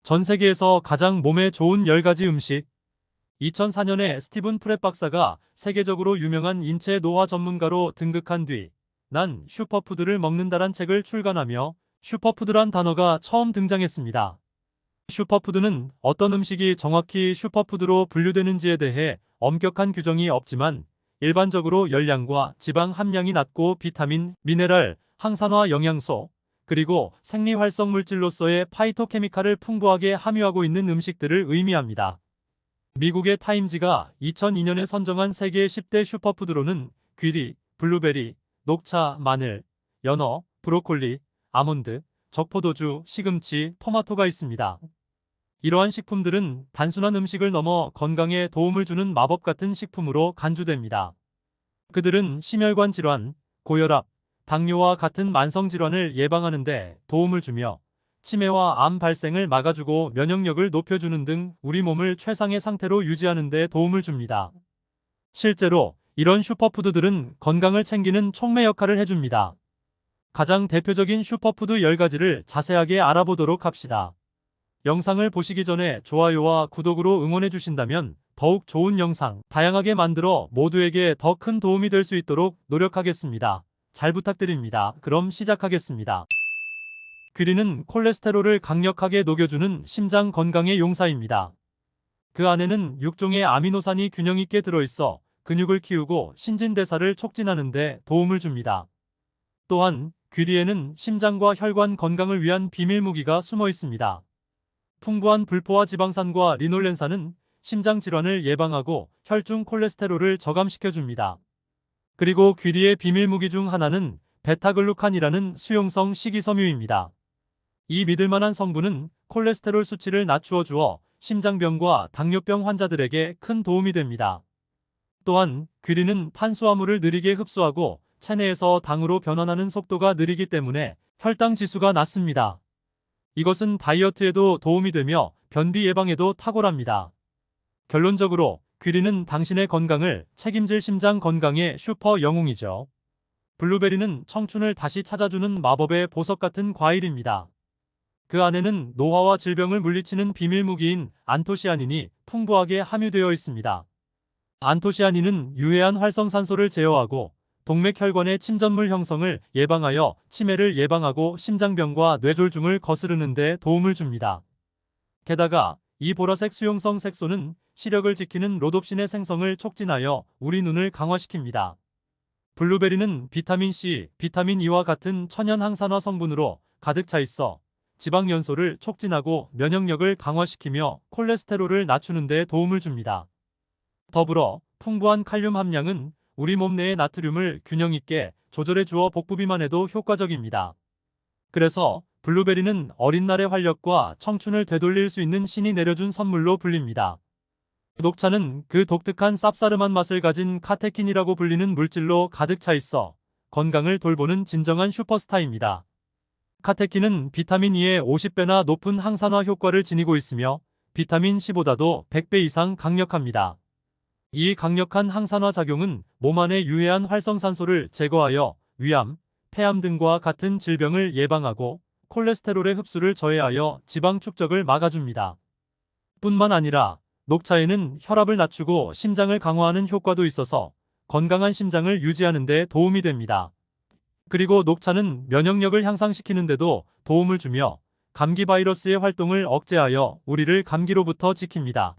전 세계에서 가장 몸에 좋은 10가지 음식. 2004년에 스티븐 프렛 박사가 세계적으로 유명한 인체 노화 전문가로 등극한 뒤 난 슈퍼푸드를 먹는다란 책을 출간하며 슈퍼푸드란 단어가 처음 등장했습니다. 슈퍼푸드는 어떤 음식이 정확히 슈퍼푸드로 분류되는지에 대해 엄격한 규정이 없지만 일반적으로 열량과 지방 함량이 낮고 비타민, 미네랄, 항산화 영양소, 그리고 생리활성 물질로서의 파이토케미칼을 풍부하게 함유하고 있는 음식들을 의미합니다. 미국의 타임지가 2002년에 선정한 세계 10대 슈퍼푸드로는 귀리, 블루베리, 녹차, 마늘, 연어, 브로콜리, 아몬드, 적포도주, 시금치, 토마토가 있습니다. 이러한 식품들은 단순한 음식을 넘어 건강에 도움을 주는 마법 같은 식품으로 간주됩니다. 그들은 심혈관 질환, 고혈압, 당뇨와 같은 만성 질환을 예방하는 데 도움을 주며 치매와 암 발생을 막아주고 면역력을 높여주는 등 우리 몸을 최상의 상태로 유지하는 데 도움을 줍니다. 실제로 이런 슈퍼푸드들은 건강을 챙기는 촉매 역할을 해줍니다. 가장 대표적인 슈퍼푸드 10가지를 자세하게 알아보도록 합시다. 영상을 보시기 전에 좋아요와 구독으로 응원해 주신다면 더욱 좋은 영상 다양하게 만들어 모두에게 더 큰 도움이 될 수 있도록 노력하겠습니다. 잘 부탁드립니다. 그럼 시작하겠습니다. 귀리는 콜레스테롤을 강력하게 녹여주는 심장 건강의 용사입니다. 그 안에는 6종의 아미노산이 균형 있게 들어있어 근육을 키우고 신진대사를 촉진하는 데 도움을 줍니다. 또한 귀리에는 심장과 혈관 건강을 위한 비밀 무기가 숨어 있습니다. 풍부한 불포화 지방산과 리놀렌산은 심장 질환을 예방하고 혈중 콜레스테롤을 저감시켜줍니다. 그리고 귀리의 비밀 무기 중 하나는 베타글루칸이라는 수용성 식이섬유입니다. 이 믿을만한 성분은 콜레스테롤 수치를 낮추어 주어 심장병과 당뇨병 환자들에게 큰 도움이 됩니다. 또한 귀리는 탄수화물을 느리게 흡수하고 체내에서 당으로 변환하는 속도가 느리기 때문에 혈당 지수가 낮습니다. 이것은 다이어트에도 도움이 되며 변비 예방에도 탁월합니다. 결론적으로 귀리는 당신의 건강을 책임질 심장 건강의 슈퍼 영웅이죠. 블루베리는 청춘을 다시 찾아주는 마법의 보석 같은 과일입니다. 그 안에는 노화와 질병을 물리치는 비밀 무기인 안토시아닌이 풍부하게 함유되어 있습니다. 안토시아닌은 유해한 활성산소를 제어하고 동맥혈관의 침전물 형성을 예방하여 치매를 예방하고 심장병과 뇌졸중을 거스르는 데 도움을 줍니다. 게다가 이 보라색 수용성 색소는 시력을 지키는 로놉신의 생성을 촉진하여 우리 눈을 강화시킵니다. 블루베리는 비타민C, 비타민 E와 같은 천연 항산화 성분으로 가득 차 있어 지방 연소를 촉진하고 면역력을 강화시키며 콜레스테롤을 낮추는 데 도움을 줍니다. 더불어 풍부한 칼륨 함량은 우리 몸 내의 나트륨을 균형 있게 조절해 주어 복부 비만에도 효과적입니다. 그래서 블루베리는 어린 날의 활력과 청춘을 되돌릴 수 있는 신이 내려준 선물로 불립니다. 녹차는 그 독특한 쌉싸름한 맛을 가진 카테킨이라고 불리는 물질로 가득 차 있어 건강을 돌보는 진정한 슈퍼스타입니다. 카테킨은 비타민 E의 50배나 높은 항산화 효과를 지니고 있으며 비타민 C보다도 100배 이상 강력합니다. 이 강력한 항산화 작용은 몸 안의 유해한 활성산소를 제거하여 위암, 폐암 등과 같은 질병을 예방하고 콜레스테롤의 흡수를 저해하여 지방 축적을 막아줍니다. 뿐만 아니라 녹차에는 혈압을 낮추고 심장을 강화하는 효과도 있어서 건강한 심장을 유지하는 데 도움이 됩니다. 그리고 녹차는 면역력을 향상시키는 데도 도움을 주며 감기 바이러스의 활동을 억제하여 우리를 감기로부터 지킵니다.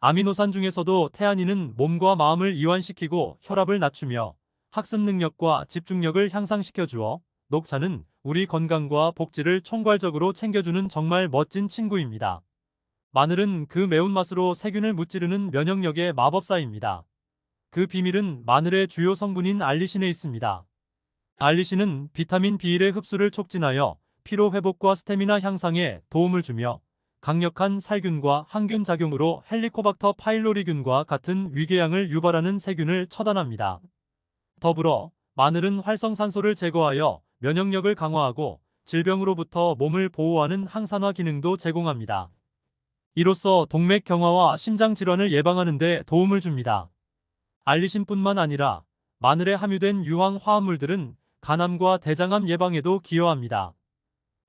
아미노산 중에서도 태아닌은 몸과 마음을 이완시키고 혈압을 낮추며 학습 능력과 집중력을 향상시켜 주어 녹차는 우리 건강과 복지를 총괄적으로 챙겨주는 정말 멋진 친구입니다. 마늘은 그 매운맛으로 세균을 무찌르는 면역력의 마법사입니다. 그 비밀은 마늘의 주요 성분인 알리신에 있습니다. 알리신은 비타민 B1의 흡수를 촉진하여 피로 회복과 스태미나 향상에 도움을 주며 강력한 살균과 항균 작용으로 헬리코박터 파일로리균과 같은 위궤양을 유발하는 세균을 처단합니다. 더불어 마늘은 활성산소를 제거하여 면역력을 강화하고 질병으로부터 몸을 보호하는 항산화 기능도 제공합니다. 이로써 동맥 경화와 심장 질환을 예방하는 데 도움을 줍니다. 알리신뿐만 아니라 마늘에 함유된 유황 화합물들은 간암과 대장암 예방에도 기여합니다.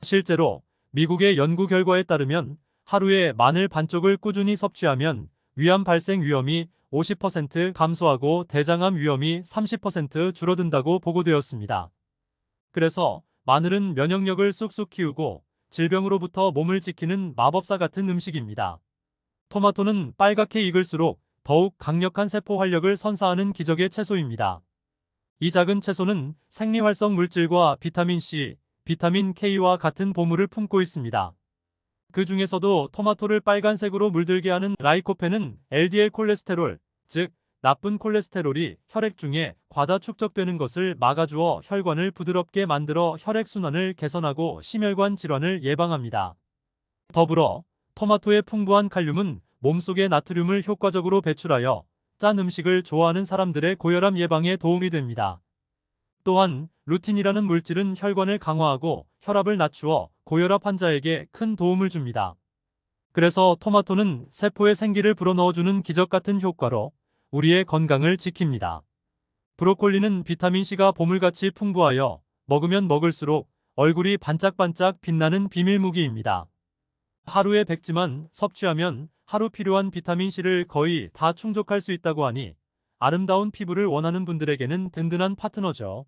실제로 미국의 연구 결과에 따르면 하루에 마늘 반쪽을 꾸준히 섭취하면 위암 발생 위험이 50% 감소하고 대장암 위험이 30% 줄어든다고 보고되었습니다. 그래서 마늘은 면역력을 쑥쑥 키우고 질병으로부터 몸을 지키는 마법사 같은 음식입니다. 토마토는 빨갛게 익을수록 더욱 강력한 세포 활력을 선사하는 기적의 채소입니다. 이 작은 채소는 생리활성 물질과 비타민 C, 비타민 K와 같은 보물을 품고 있습니다. 그 중에서도 토마토를 빨간색으로 물들게 하는 라이코펜은 LDL 콜레스테롤, 즉 나쁜 콜레스테롤이 혈액 중에 과다 축적되는 것을 막아주어 혈관을 부드럽게 만들어 혈액순환을 개선하고 심혈관 질환을 예방합니다. 더불어 토마토의 풍부한 칼륨은 몸속의 나트륨을 효과적으로 배출하여 짠 음식을 좋아하는 사람들의 고혈압 예방에 도움이 됩니다. 또한 루틴이라는 물질은 혈관을 강화하고 혈압을 낮추어 고혈압 환자에게 큰 도움을 줍니다. 그래서 토마토는 세포의 생기를 불어넣어주는 기적 같은 효과로 우리의 건강을 지킵니다. 브로콜리는 비타민C가 보물같이 풍부하여 먹으면 먹을수록 얼굴이 반짝반짝 빛나는 비밀무기입니다. 하루에 100g만 섭취하면 하루 필요한 비타민C를 거의 다 충족할 수 있다고 하니 아름다운 피부를 원하는 분들에게는 든든한 파트너죠.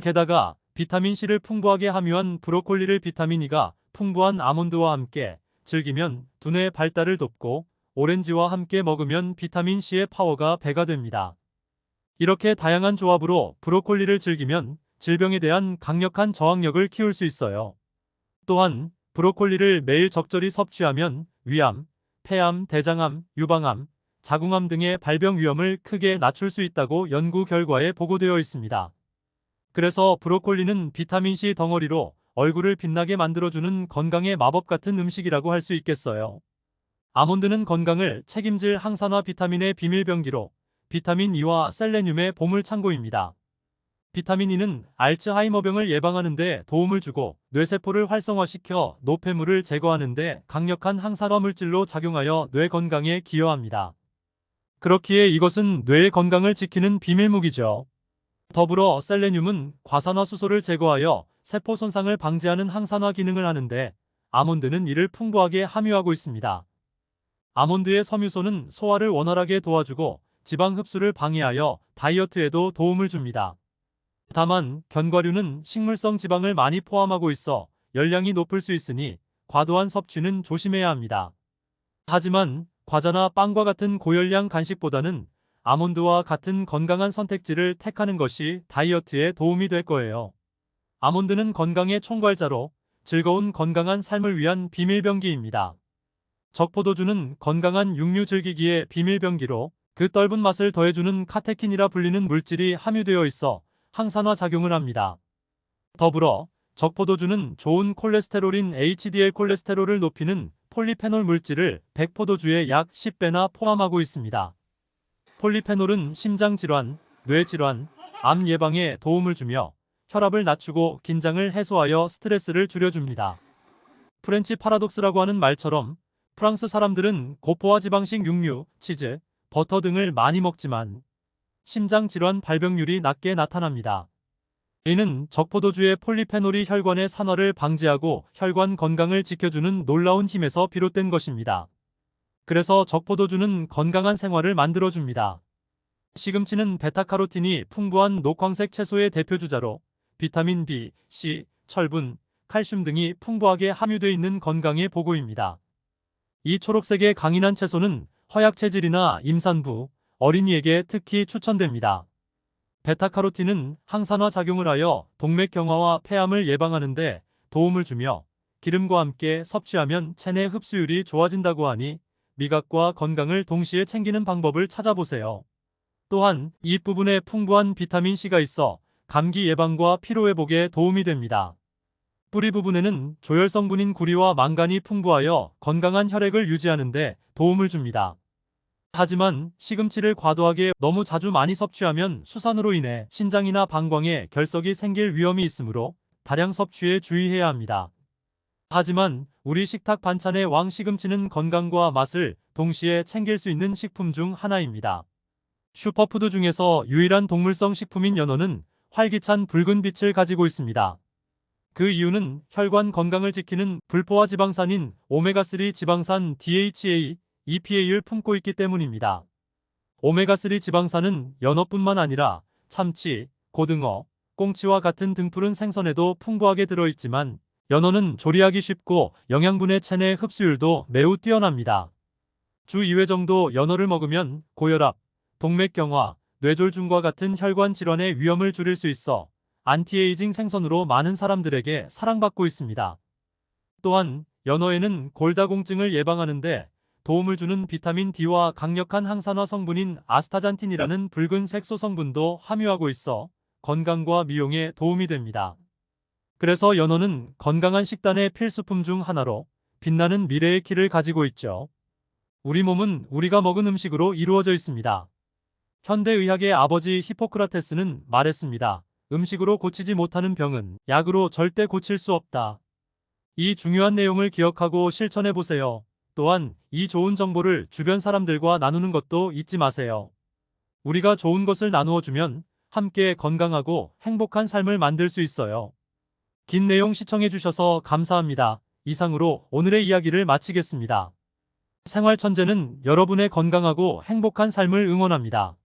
게다가 비타민C를 풍부하게 함유한 브로콜리를 비타민E가 풍부한 아몬드와 함께 즐기면 두뇌의 발달을 돕고 오렌지와 함께 먹으면 비타민C의 파워가 배가 됩니다. 이렇게 다양한 조합으로 브로콜리를 즐기면 질병에 대한 강력한 저항력을 키울 수 있어요. 또한 브로콜리를 매일 적절히 섭취하면 위암, 폐암, 대장암, 유방암, 자궁암 등의 발병 위험을 크게 낮출 수 있다고 연구 결과에 보고되어 있습니다. 그래서 브로콜리는 비타민C 덩어리로 얼굴을 빛나게 만들어주는 건강의 마법 같은 음식이라고 할 수 있겠어요. 아몬드는 건강을 책임질 항산화 비타민의 비밀병기로 비타민 E와 셀레늄의 보물창고입니다. 비타민 E는 알츠하이머병을 예방하는 데 도움을 주고 뇌세포를 활성화시켜 노폐물을 제거하는 데 강력한 항산화 물질로 작용하여 뇌 건강에 기여합니다. 그렇기에 이것은 뇌의 건강을 지키는 비밀무기죠. 더불어 셀레늄은 과산화수소를 제거하여 세포 손상을 방지하는 항산화 기능을 하는데 아몬드는 이를 풍부하게 함유하고 있습니다. 아몬드의 섬유소는 소화를 원활하게 도와주고 지방 흡수를 방해하여 다이어트에도 도움을 줍니다. 다만 견과류는 식물성 지방을 많이 포함하고 있어 열량이 높을 수 있으니 과도한 섭취는 조심해야 합니다. 하지만 과자나 빵과 같은 고열량 간식보다는 아몬드와 같은 건강한 선택지를 택하는 것이 다이어트에 도움이 될 거예요. 아몬드는 건강의 총괄자로 즐거운 건강한 삶을 위한 비밀병기입니다. 적포도주는 건강한 육류 즐기기의 비밀병기로 그 떫은 맛을 더해주는 카테킨이라 불리는 물질이 함유되어 있어 항산화 작용을 합니다. 더불어 적포도주는 좋은 콜레스테롤인 HDL 콜레스테롤을 높이는 폴리페놀 물질을 백포도주의 약 10배나 포함하고 있습니다. 폴리페놀은 심장질환, 뇌질환, 암 예방에 도움을 주며 혈압을 낮추고 긴장을 해소하여 스트레스를 줄여줍니다. 프렌치 파라독스라고 하는 말처럼 프랑스 사람들은 고포화 지방식 육류, 치즈, 버터 등을 많이 먹지만 심장질환 발병률이 낮게 나타납니다. 이는 적포도주의 폴리페놀이 혈관의 산화를 방지하고 혈관 건강을 지켜주는 놀라운 힘에서 비롯된 것입니다. 그래서 적포도주는 건강한 생활을 만들어줍니다. 시금치는 베타카로틴이 풍부한 녹황색 채소의 대표주자로 비타민 B, C, 철분, 칼슘 등이 풍부하게 함유되어 있는 건강의 보고입니다. 이 초록색의 강인한 채소는 허약 체질이나 임산부, 어린이에게 특히 추천됩니다. 베타카로틴은 항산화 작용을 하여 동맥 경화와 폐암을 예방하는 데 도움을 주며 기름과 함께 섭취하면 체내 흡수율이 좋아진다고 하니 미각과 건강을 동시에 챙기는 방법을 찾아보세요. 또한 잎부분에 풍부한 비타민C가 있어 감기 예방과 피로회복에 도움이 됩니다. 뿌리 부분에는 조혈 성분인 구리와 망간이 풍부하여 건강한 혈액을 유지하는 데 도움을 줍니다. 하지만 시금치를 과도하게 너무 자주 많이 섭취하면 수산으로 인해 신장이나 방광에 결석이 생길 위험이 있으므로 다량 섭취에 주의해야 합니다. 하지만 우리 식탁 반찬의 왕 시금치는 건강과 맛을 동시에 챙길 수 있는 식품 중 하나입니다. 슈퍼푸드 중에서 유일한 동물성 식품인 연어는 활기찬 붉은 빛을 가지고 있습니다. 그 이유는 혈관 건강을 지키는 불포화 지방산인 오메가3 지방산 DHA, EPA를 품고 있기 때문입니다. 오메가3 지방산은 연어뿐만 아니라 참치, 고등어, 꽁치와 같은 등푸른 생선에도 풍부하게 들어있지만 연어는 조리하기 쉽고 영양분의 체내 흡수율도 매우 뛰어납니다. 주 2회 정도 연어를 먹으면 고혈압, 동맥경화, 뇌졸중과 같은 혈관 질환의 위험을 줄일 수 있어 안티에이징 생선으로 많은 사람들에게 사랑받고 있습니다. 또한 연어에는 골다공증을 예방하는데 도움을 주는 비타민 D와 강력한 항산화 성분인 아스타잔틴이라는 붉은 색소 성분도 함유하고 있어 건강과 미용에 도움이 됩니다. 그래서 연어는 건강한 식단의 필수품 중 하나로 빛나는 미래의 키를 가지고 있죠. 우리 몸은 우리가 먹은 음식으로 이루어져 있습니다. 현대의학의 아버지 히포크라테스는 말했습니다. 음식으로 고치지 못하는 병은 약으로 절대 고칠 수 없다. 이 중요한 내용을 기억하고 실천해 보세요. 또한 이 좋은 정보를 주변 사람들과 나누는 것도 잊지 마세요. 우리가 좋은 것을 나누어 주면 함께 건강하고 행복한 삶을 만들 수 있어요. 긴 내용 시청해 주셔서 감사합니다. 이상으로 오늘의 이야기를 마치겠습니다. 생활천재는 여러분의 건강하고 행복한 삶을 응원합니다.